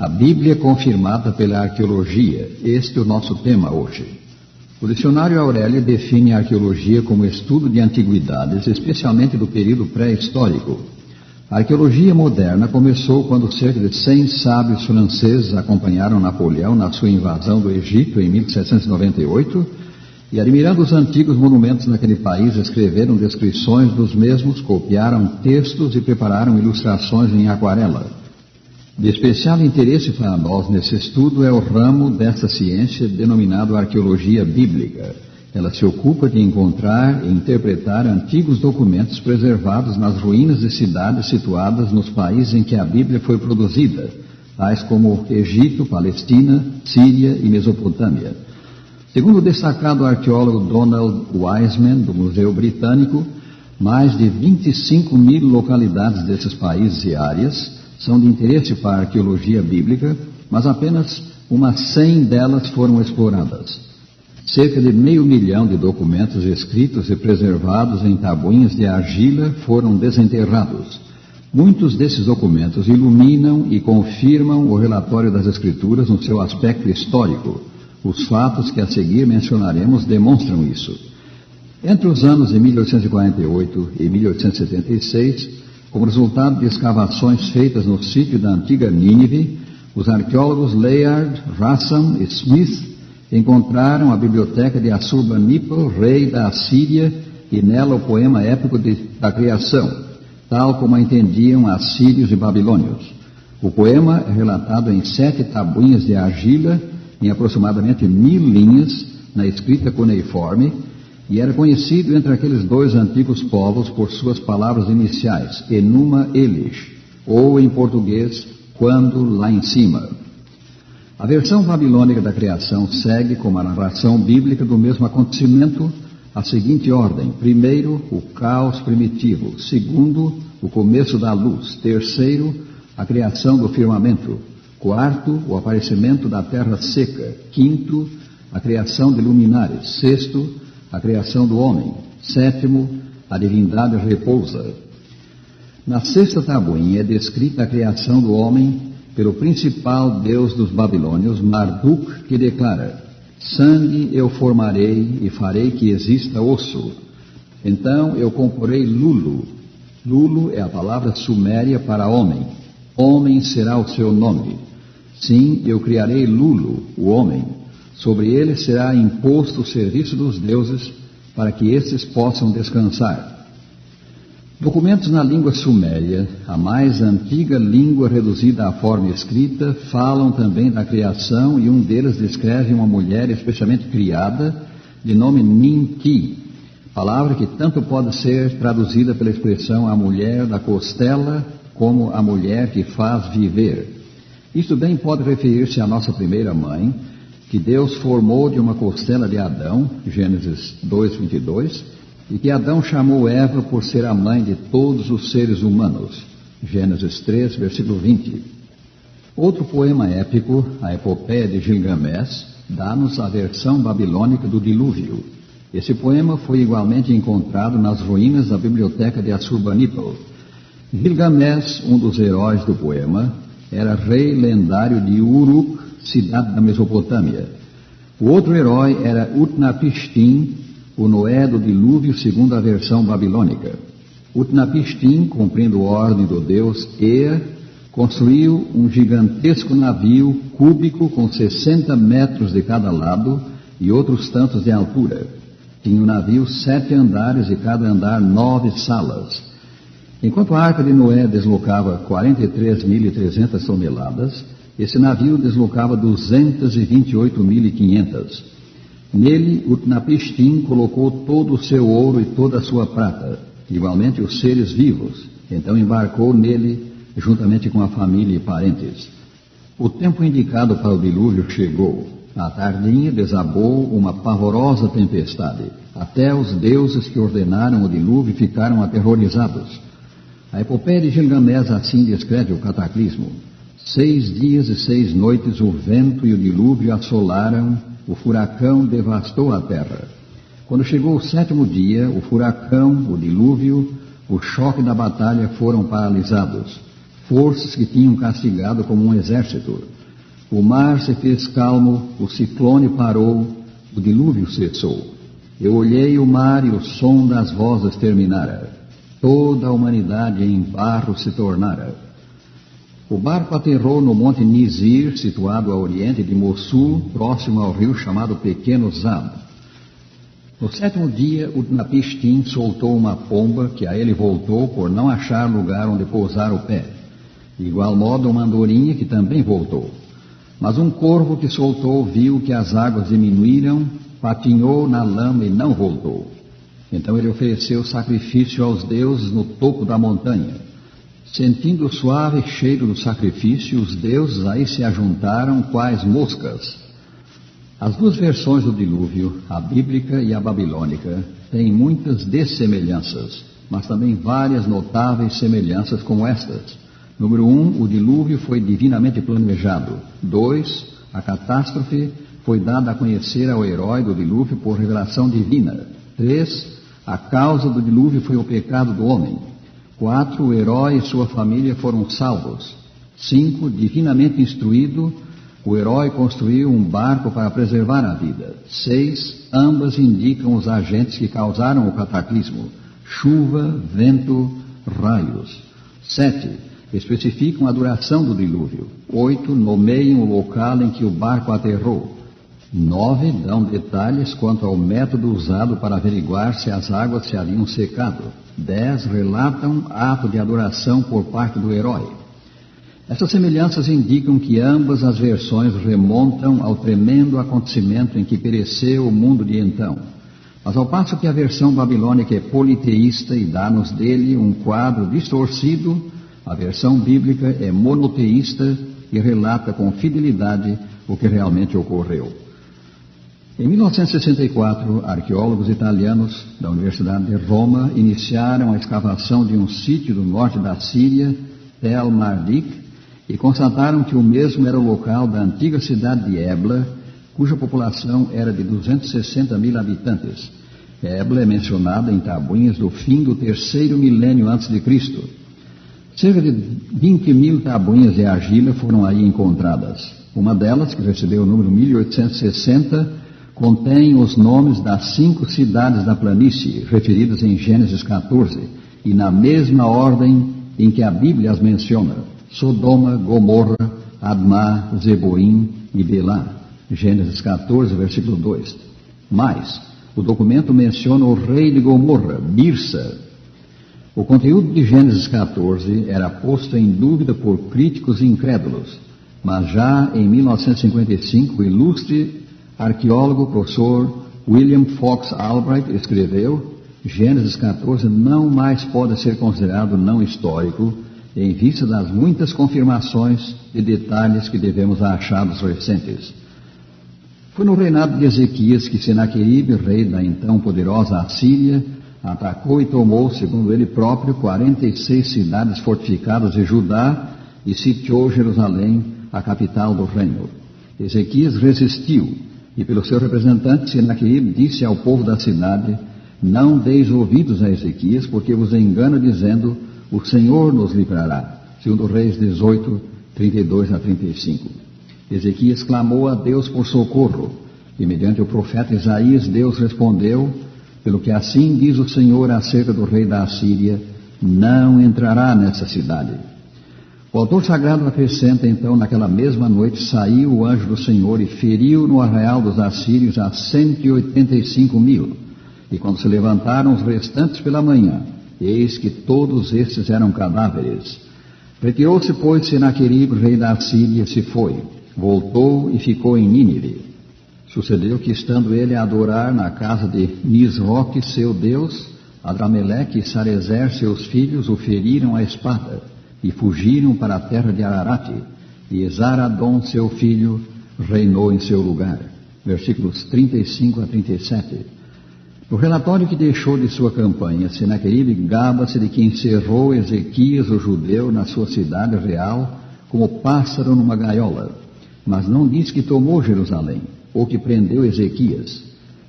A Bíblia confirmada pela arqueologia. Este é o nosso tema hoje. O dicionário Aurélio define a arqueologia como estudo de antiguidades, especialmente do período pré-histórico. A arqueologia moderna começou quando cerca de 100 sábios franceses acompanharam Napoleão na sua invasão do Egito em 1798 e, admirando os antigos monumentos naquele país, escreveram descrições dos mesmos, copiaram textos e prepararam ilustrações em aquarela. De especial interesse para nós nesse estudo é o ramo desta ciência denominado arqueologia bíblica. Ela se ocupa de encontrar e interpretar antigos documentos preservados nas ruínas de cidades situadas nos países em que a Bíblia foi produzida, tais como Egito, Palestina, Síria e Mesopotâmia. Segundo o destacado arqueólogo Donald Wiseman, do Museu Britânico, mais de 25 mil localidades desses países e áreas são de interesse para a arqueologia bíblica, mas apenas umas 100 delas foram exploradas. Cerca de 500 mil de documentos escritos e preservados em tabuinhas de argila foram desenterrados. Muitos desses documentos iluminam e confirmam o relatório das Escrituras no seu aspecto histórico. Os fatos que a seguir mencionaremos demonstram isso. Entre os anos de 1848 e 1876, como resultado de escavações feitas no sítio da antiga Nínive, os arqueólogos Layard, Rassam e Smith encontraram a biblioteca de Assurbanipal, rei da Assíria, e nela o poema épico da criação, tal como a entendiam assírios e babilônios. O poema é relatado em 7 tabuinhas de argila, em aproximadamente 1000 linhas, na escrita cuneiforme, e era conhecido entre aqueles dois antigos povos por suas palavras iniciais, Enuma Elish, ou em português, quando lá em cima. A versão babilônica da criação segue, como a narração bíblica do mesmo acontecimento, a seguinte ordem: primeiro, o caos primitivo; segundo, o começo da luz; terceiro, a criação do firmamento; quarto, o aparecimento da terra seca; quinto, a criação de luminares; sexto, a criação do homem; sétimo, a divindade repousa. Na 6ª tabuinha é descrita a criação do homem pelo principal deus dos babilônios, Marduk, que declara: sangue eu formarei e farei que exista osso. Então eu comporei Lulu. Lulu é a palavra suméria para homem. Homem será o seu nome. Sim, eu criarei Lulu, o homem. Sobre ele será imposto o serviço dos deuses, para que estes possam descansar. Documentos na língua suméria, a mais antiga língua reduzida à forma escrita, falam também da criação, e um deles descreve uma mulher especialmente criada, de nome Ninki, palavra que tanto pode ser traduzida pela expressão a mulher da costela, como a mulher que faz viver. Isto bem pode referir-se à nossa primeira mãe, que Deus formou de uma costela de Adão, Gênesis 2:22, e que Adão chamou Eva por ser a mãe de todos os seres humanos, Gênesis 3, versículo 20. Outro poema épico, a Epopeia de Gilgamesh, dá-nos a versão babilônica do dilúvio. Esse poema foi igualmente encontrado nas ruínas da biblioteca de Assurbanipal. Gilgamesh, um dos heróis do poema, era rei lendário de Uruk, cidade da Mesopotâmia. O outro herói era Utnapishtim, o Noé do dilúvio segundo a versão babilônica. Utnapishtim, cumprindo a ordem do deus Ea, construiu um gigantesco navio cúbico com 60 metros de cada lado e outros tantos de altura. Tinha o navio 7 andares e cada andar 9 salas. Enquanto a arca de Noé deslocava 43.300 toneladas, esse navio deslocava 228.500. Nele, Utnapishtim colocou todo o seu ouro e toda a sua prata, igualmente os seres vivos. Então embarcou nele, juntamente com a família e parentes. O tempo indicado para o dilúvio chegou. À tardinha desabou uma pavorosa tempestade. Até os deuses que ordenaram o dilúvio ficaram aterrorizados. A epopeia de Gilgamesh assim descreve o cataclismo. 6 dias e 6 noites o vento e o dilúvio assolaram, o furacão devastou a terra. Quando chegou o 7º dia, o furacão, o dilúvio, o choque da batalha foram paralisados. forças que tinham castigado como um exército. O mar se fez calmo, o ciclone parou, o dilúvio cessou. Eu olhei o mar e o som das vozes terminara. Toda a humanidade em barro se tornara. O barco aterrou no monte Nizir, situado a oriente de Mossul, próximo ao rio chamado Pequeno Zab. No 7º dia, o Napishtim soltou uma pomba que a ele voltou por não achar lugar onde pousar o pé. De igual modo, uma andorinha que também voltou. Mas um corvo que soltou viu que as águas diminuíram, patinhou na lama e não voltou. Então ele ofereceu sacrifício aos deuses no topo da montanha. Sentindo o suave cheiro do sacrifício, os deuses aí se ajuntaram quais moscas. As duas versões do dilúvio, a bíblica e a babilônica, têm muitas dessemelhanças, mas também várias notáveis semelhanças como estas. Número 1, o dilúvio foi divinamente planejado. 2, a catástrofe foi dada a conhecer ao herói do dilúvio por revelação divina. 3, a causa do dilúvio foi o pecado do homem. 4, o herói e sua família foram salvos. 5, divinamente instruído, o herói construiu um barco para preservar a vida. 6, ambas indicam os agentes que causaram o cataclismo: chuva, vento, raios. 7, especificam a duração do dilúvio. 8, nomeiam o local em que o barco aterrou. 9, dão detalhes quanto ao método usado para averiguar se as águas se haviam secado. 10, relatam ato de adoração por parte do herói. Essas semelhanças indicam que ambas as versões remontam ao tremendo acontecimento em que pereceu o mundo de então. Mas ao passo que a versão babilônica é politeísta e dá-nos dele um quadro distorcido, a versão bíblica é monoteísta e relata com fidelidade o que realmente ocorreu. Em 1964, arqueólogos italianos da Universidade de Roma iniciaram a escavação de um sítio do norte da Síria, Tel Mardik, e constataram que o mesmo era o local da antiga cidade de Ebla, cuja população era de 260 mil habitantes. Ebla é mencionada em tabuinhas do fim do 3º milênio antes de Cristo. Cerca de 20 mil tabuinhas de argila foram aí encontradas. Uma delas, que recebeu o número 1860, contém os nomes das 5 cidades da planície, referidas em Gênesis 14, e na mesma ordem em que a Bíblia as menciona: Sodoma, Gomorra, Admá, Zeboim e Belá. Gênesis 14, versículo 2. Mais, o documento menciona o rei de Gomorra, Birsa. O conteúdo de Gênesis 14 era posto em dúvida por críticos incrédulos, mas já em 1955 o ilustre arqueólogo professor William Fox Albright escreveu: Gênesis 14 não mais pode ser considerado não histórico, em vista das muitas confirmações e detalhes que devemos a achados recentes. Foi no reinado de Ezequias que Senaqueribe, rei da então poderosa Assíria, atacou e tomou, segundo ele próprio, 46 cidades fortificadas de Judá e sitiou Jerusalém, a capital do reino. Ezequias resistiu e, pelo seu representante, Senaqueribe disse ao povo da cidade: Não deis ouvidos a Ezequias, porque vos engana dizendo: O Senhor nos livrará. Segundo Reis 18, 32 a 35. Ezequias clamou a Deus por socorro, e mediante o profeta Isaías, Deus respondeu: Pelo que assim diz o Senhor acerca do rei da Assíria, não entrará nessa cidade. O autor sagrado acrescenta: Então, naquela mesma noite, saiu o anjo do Senhor e feriu no arraial dos assírios a 185 mil. E quando se levantaram os restantes pela manhã, eis que todos estes eram cadáveres. Retirou-se, pois, Senaqueribe, rei da Assíria, se foi, voltou e ficou em Nínive. Sucedeu que, estando ele a adorar na casa de Nisroque, seu deus, Adrameleque e Sarezer, seus filhos, o feriram à espada e fugiram para a terra de Ararate, e Esaradom, seu filho, reinou em seu lugar. Versículos 35 a 37. No relatório que deixou de sua campanha, Senaqueribe gaba-se de que encerrou Ezequias, o judeu, na sua cidade real, como pássaro numa gaiola, mas não diz que tomou Jerusalém, ou que prendeu Ezequias.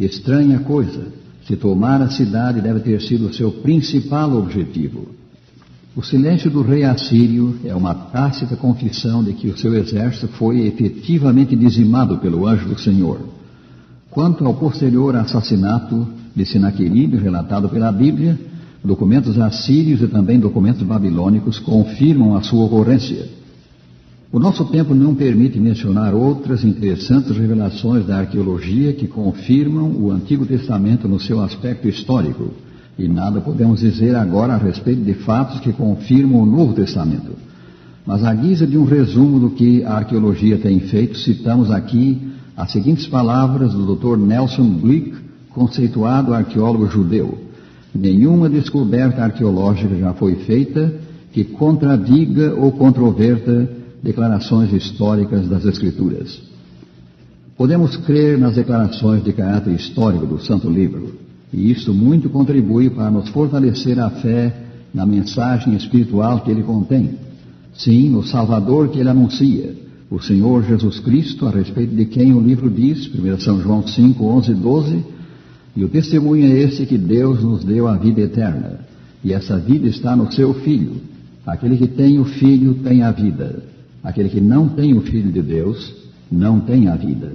Estranha coisa, se tomar a cidade deve ter sido o seu principal objetivo. O silêncio do rei assírio é uma tácita confissão de que o seu exército foi efetivamente dizimado pelo anjo do Senhor. Quanto ao posterior assassinato de Senaqueribe, relatado pela Bíblia, documentos assírios e também documentos babilônicos confirmam a sua ocorrência. O nosso tempo não permite mencionar outras interessantes revelações da arqueologia que confirmam o Antigo Testamento no seu aspecto histórico, e nada podemos dizer agora a respeito de fatos que confirmam o Novo Testamento. Mas à guisa de um resumo do que a arqueologia tem feito, citamos aqui as seguintes palavras do Dr. Nelson Blick, conceituado arqueólogo judeu: nenhuma descoberta arqueológica já foi feita que contradiga ou controverta declarações históricas das Escrituras. Podemos crer nas declarações de caráter histórico do Santo Livro, e isto muito contribui para nos fortalecer a fé na mensagem espiritual que ele contém. Sim, no Salvador que ele anuncia, o Senhor Jesus Cristo, a respeito de quem o livro diz, 1 São João 5, 11 e 12, e o testemunho é esse que Deus nos deu a vida eterna, e essa vida está no seu Filho. Aquele que tem o Filho tem a vida. Aquele que não tem o Filho de Deus não tem a vida.